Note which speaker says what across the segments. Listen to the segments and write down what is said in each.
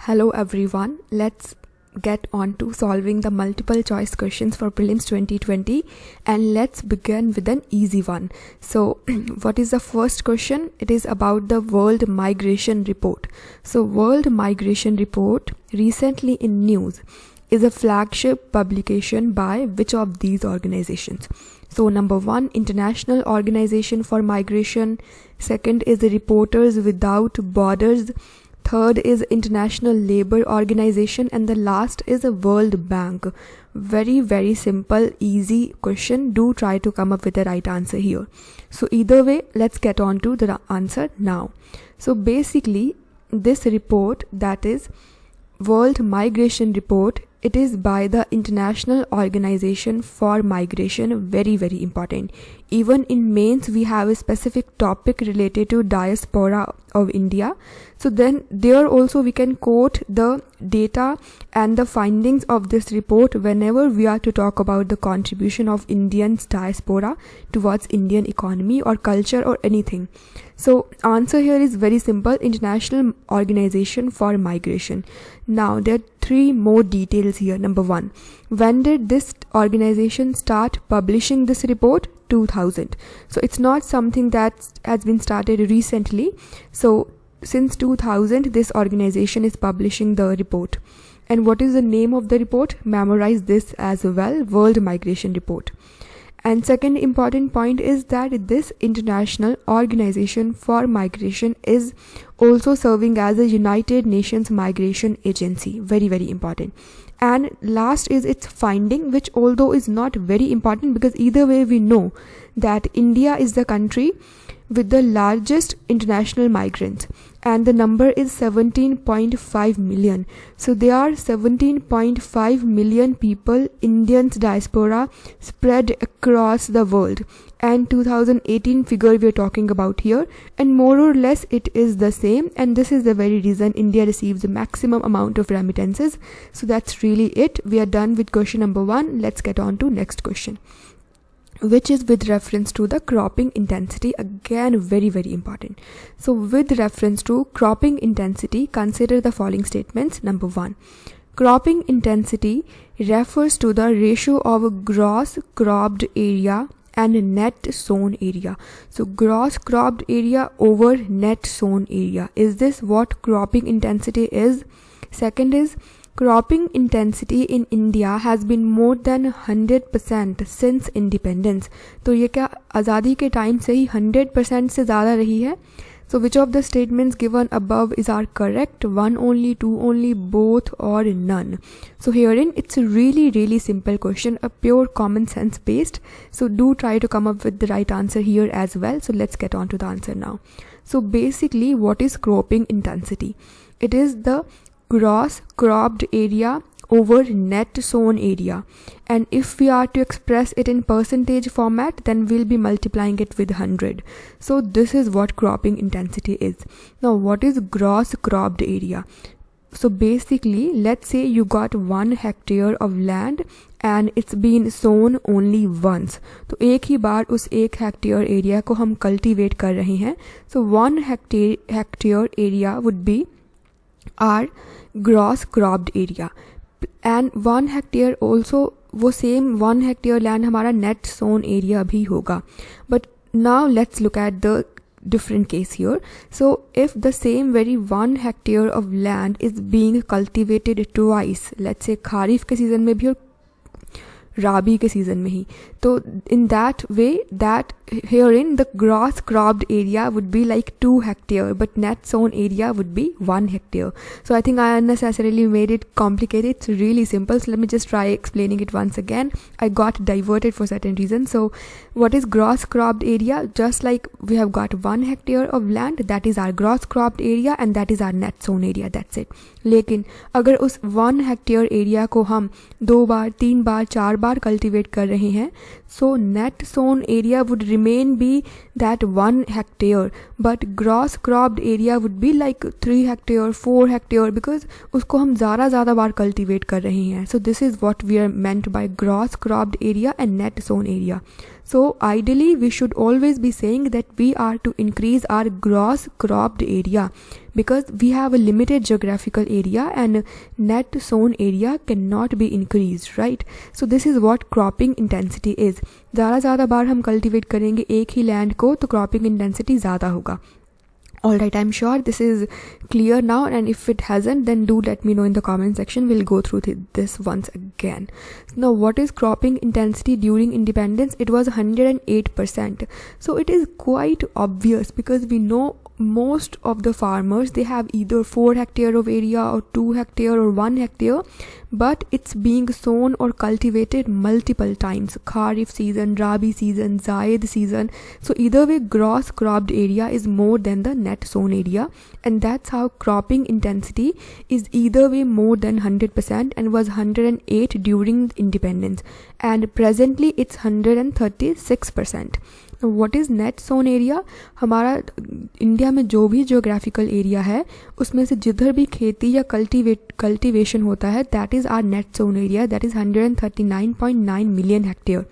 Speaker 1: Hello everyone, let's get on to solving the multiple choice questions for prelims 2020 and let's begin with an easy one. So what is the first question? It is about the World Migration Report. So World Migration Report recently in news is a flagship publication by which of these organizations? So number 1, International Organization for Migration. Second is Reporters Without Borders. Third is International Labour Organization, and the last is a World Bank. Very simple, easy question. Do try to come up with the right answer here. So either way, let's get on to the answer now. So basically, this report, that is World Migration Report, it is by the International Organization for Migration. Very important. Even in mains we have a specific topic related to diaspora of India. So then there also we can quote the data and the findings of this report whenever we are to talk about the contribution of Indians diaspora towards Indian economy or culture or anything. So answer here is very simple, International Organization for Migration. Now there are 3 more details here. Number 1, when did this organization start publishing this report? 2000. So it's not something that has been started recently. So since 2000 this organization is publishing the report. And what is the name of the report? Memorize this as well, World Migration Report. And second important point is that this International Organization for Migration is also serving as a United Nations Migration Agency. Very important. And last is its finding, which although is not very important because either way we know that India is the country with the largest international migrants and the number is 17.5 million. So there are 17.5 million people, Indians diaspora, spread across the world, and 2018 figure we are talking about here, and more or less it is the same, and this is the very reason India receives the maximum amount of remittances. So that's really it. We are done with question number 1. Let's get on to next question, which is with reference to the cropping intensity. Again, very important. So with reference to cropping intensity, consider the following statements. Number 1, cropping intensity refers to the ratio of gross cropped area and net sown area. So gross cropped area over net sown area. Is this what cropping intensity is? Second is, cropping intensity in India has been more than 100% since independence. तो ये क्या आज़ादी के time से ही 100% से ज़्यादा रही है? So which of the statements given above is are correct? 1 only, 2 only, both or none? So herein it's a really simple question, a pure common sense based. So do try to come up with the right answer here as well. So let's get on to the answer now. So basically, what is cropping intensity? It is the gross cropped area over net sown area, and if we are to express it in percentage format, then we'll be multiplying it with 100. So this is what cropping intensity is. Now what is gross cropped area? So basically, let's say you got 1 hectare of land and it's been sown only once. तो एक ही बार उस 1 hectare area को हम cultivate कर रहे हैं. So 1 hectare area would be our gross cropped area, and 1 hectare also वो same 1 hectare land हमारा net sown area भी होगा. But now let's look at the different case here. So if the same very 1 hectare of land is being cultivated twice, let's say खरीफ के season में भी और राबी के season में ही, तो in that way that herein the gross cropped area would be like 2 hectare but net sown area would be 1 hectare. So I think I unnecessarily made it complicated. It's really simple. So let me just try explaining it once again. I got diverted for certain reasons. So what is gross cropped area? Just like we have got 1 hectare of land, that is our gross cropped area and that is our net sown area. That's it. लेकिन अगर उस 1 hectare area को हम 2 बार 3 बार 4 बार cultivate कर रहे हैं, so net sown area would remain be that 1 hectare, but gross cropped area would be like 3 hectare 4 hectare because उसको हम ज़्यादा बार कल्टिवेट कर रहे हैं. So this is what we are meant by gross cropped area and net sown area. So ideally we should always be saying that we are to increase our gross cropped area, because we have a limited geographical area and net sown area cannot be increased, right? So this is what cropping intensity is. ज़्यादा बार हम cultivate करेंगे एक ही land को तो cropping intensity ज़्यादा होगा. Alright, I'm sure this is clear now, and if it hasn't, then do let me know in the comment section. We'll go through this once again. Now, what is cropping intensity during independence? It was 108%. So it is quite obvious, because we know most of the farmers, they have either 4 hectare of area or 2 hectare or 1 hectare, but it's being sown or cultivated multiple times: Kharif season, Rabi season, Zaid season. So either way, gross cropped area is more than the net sown area, and that's how cropping intensity is either way more than 100%, and was 108 during independence, and presently it's 136%. What is net sown area? हमारा India में जो भी geographical area है उसमें से जिधर भी खेती या कल्टीवेशन होता है, that is our net sown area, that is 139.9 million hectare.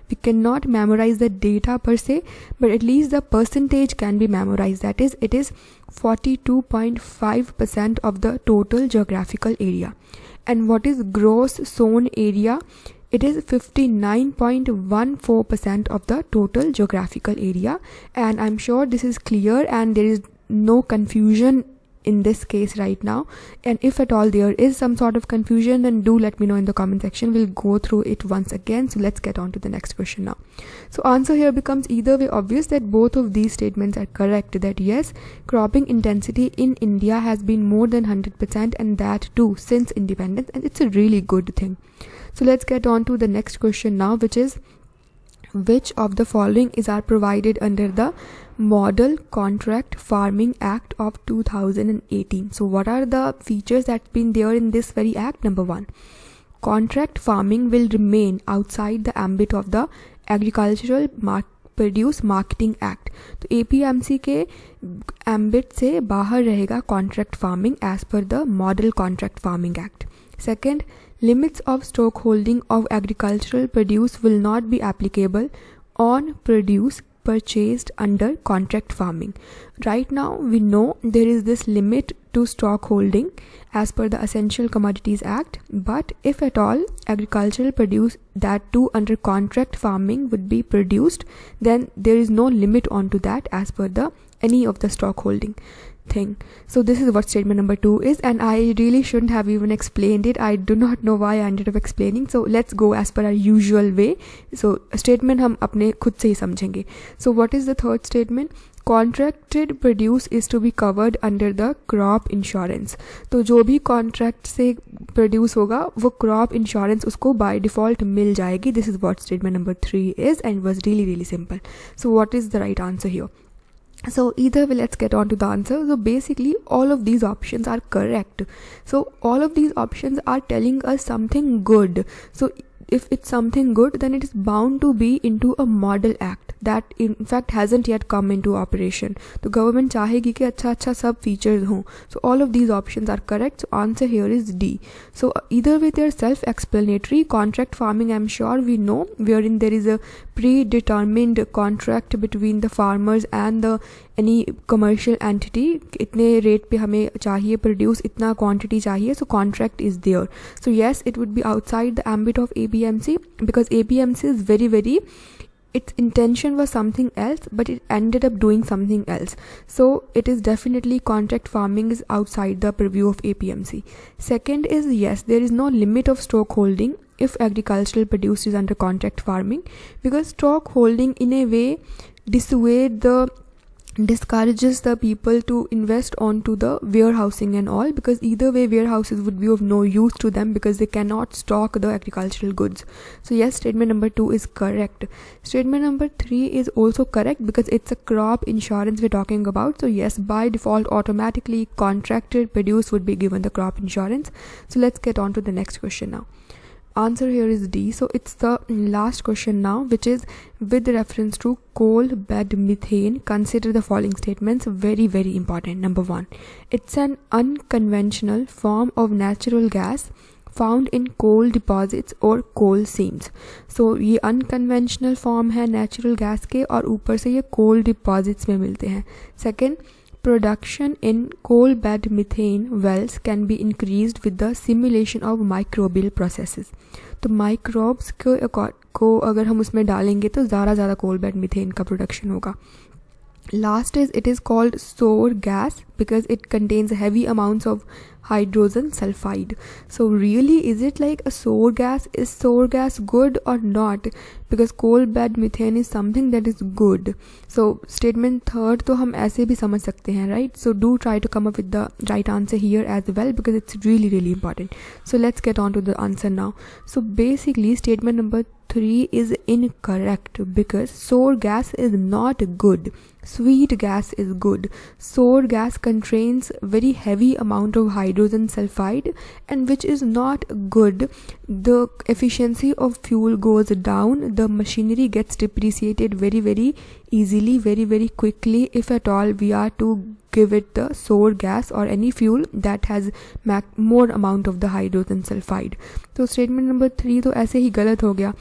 Speaker 1: We cannot memorize the data per se, but at least the percentage can be memorized. That is, it is 42.5% of the total geographical area. And what is gross sown area? It is 59.14% of the total geographical area, and I'm sure this is clear and there is no confusion in this case right now. And if at all there is some sort of confusion, then do let me know in the comment section. We'll go through it once again. So let's get on to the next question now. So answer here becomes either way obvious that both of these statements are correct, that yes, cropping intensity in India has been more than 100%, and that too since independence, and it's a really good thing. So let's get on to the next question now, which is, which of the following is are provided under the Model Contract Farming Act of 2018? So what are the features that's been there in this very act? Number 1, contract farming will remain outside the ambit of the Agricultural Produce Marketing Act. तो APMC के ambit से बाहर रहेगा contract farming as per the Model Contract Farming Act. Second, limits of stockholding of agricultural produce will not be applicable on produce purchased under contract farming. Right now we know there is this limit to stockholding as per the Essential Commodities Act, but if at all agricultural produce, that too under contract farming, would be produced, then there is no limit onto that as per the any of the stockholding thing. So this is what statement number 2 is, and I really shouldn't have even explained it. I do not know why I ended up explaining. So let's go as per our usual way. So statement हम अपने खुद से ही समझेंगे. So what is the third statement? Contracted produce is to be covered under the crop insurance. तो जो भी contract से produce होगा वो crop insurance उसको by default मिल जाएगी. This is what statement number 3 is, and was really simple. So what is the right answer here? So either way, let's get on to the answer. So basically all of these options are correct. So all of these options are telling us something good. So if it's something good, then it is bound to be into a model act that in fact hasn't yet come into operation. तो government चाहेगी कि अच्छा सब features हों. So all of these options are correct. So answer here is D. So either way they are self-explanatory. Contract farming, I'm sure we know, wherein there is a predetermined contract between the farmers and the any commercial entity. इतने rate पे हमें चाहिए produce, इतना quantity चाहिए. So contract is there. So yes, it would be outside the ambit of APMC, because APMC is very its intention was something else, but it ended up doing something else. So it is definitely contract farming is outside the purview of APMC. Second is, yes, there is no limit of stock holding if agricultural produce is under contract farming, because stock holding in a way discourages the people to invest onto the warehousing and all, because either way warehouses would be of no use to them because they cannot stock the agricultural goods. So yes, statement number 2 is correct. Statement number 3 is also correct because it's a crop insurance we're talking about. So yes, by default automatically contracted produce would be given the crop insurance. So let's get on to the next question now. Answer here is D. So it's the last question now, which is, with reference to coal bed methane, consider the following statements. Very important. Number 1, it's an unconventional form of natural gas found in coal deposits और coal seams. So ये unconventional form है natural gas के और ऊपर से ये कोल deposits में मिलते हैं। Second, production in coal bed methane wells can be increased with the simulation of microbial processes. तो माइक्रोब्स को अगर हम उसमें डालेंगे तो ज़्यादा कोल बेड मीथेन का प्रोडक्शन होगा। Last is it is called sour gas because it contains heavy amounts of hydrogen sulfide. So really, is it like a sour gas? Is sour gas good or not? Because coal bed methane is something that is good. So statement third तो हम ऐसे भी समझ सकते हैं, right? So do try to come up with the right answer here as well because it's really important. So let's get on to the answer now. So basically statement number 3 is incorrect because sour gas is not good. Sweet gas is good. Sour gas contains very heavy amount of hydrogen sulfide and which is not good. The efficiency of fuel goes down. The machinery gets depreciated very easily, very quickly if at all we are to give it the sour gas or any fuel that has more amount of the hydrogen sulfide. तो statement number 3 तो ऐसे ही गलत हो गया.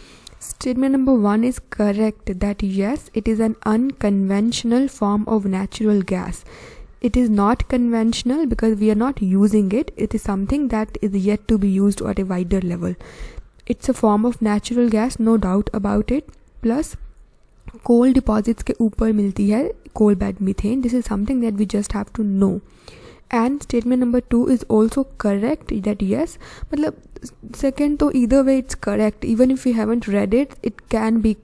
Speaker 1: Statement number 1 is correct that yes, it is an unconventional form of natural gas. It is not conventional because we are not using it. It is something that is yet to be used at a wider level. It's a form of natural gas, no doubt about it. Plus, coal deposits के ऊपर मिलती है coal bed methane. This is something that we just have to know. And statement number 2 is also correct that yes, मतलब second तो either way it's correct. Even if we haven't read it, it can be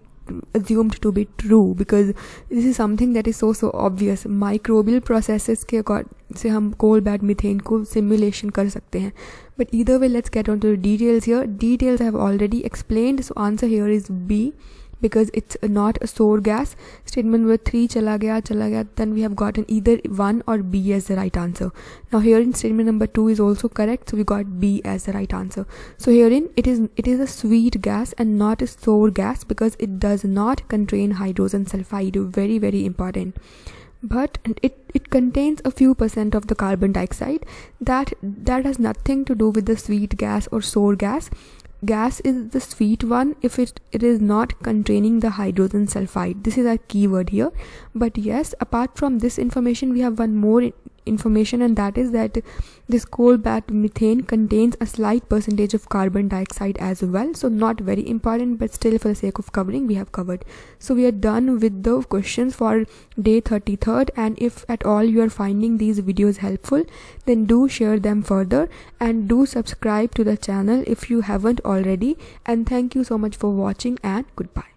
Speaker 1: assumed to be true because this is something that is so obvious. Microbial processes के according से हम coal bed methane को simulation कर सकते हैं. But either way, let's get on to the details here. Details I have already explained. So answer here is B. Because it's not a sour gas. Statement number 3 चला गया, then we have gotten either 1 or B as the right answer. Now here in statement number 2 is also correct, so we got B as the right answer. So herein it is a sweet gas and not a sour gas because it does not contain hydrogen sulfide. Very important. But it contains a few percent of the carbon dioxide. That has nothing to do with the sweet gas or sour gas. Gas is the sweet one if it is not containing the hydrogen sulfide. This is our keyword here. But yes, apart from this information, we have one more information, and that is that this coal bed methane contains a slight percentage of carbon dioxide as well. So not very important, but still for the sake of covering, we have covered. So we are done with the questions for day 33rd, and if at all you are finding these videos helpful, then do share them further and do subscribe to the channel if you haven't already. And thank you so much for watching, and goodbye.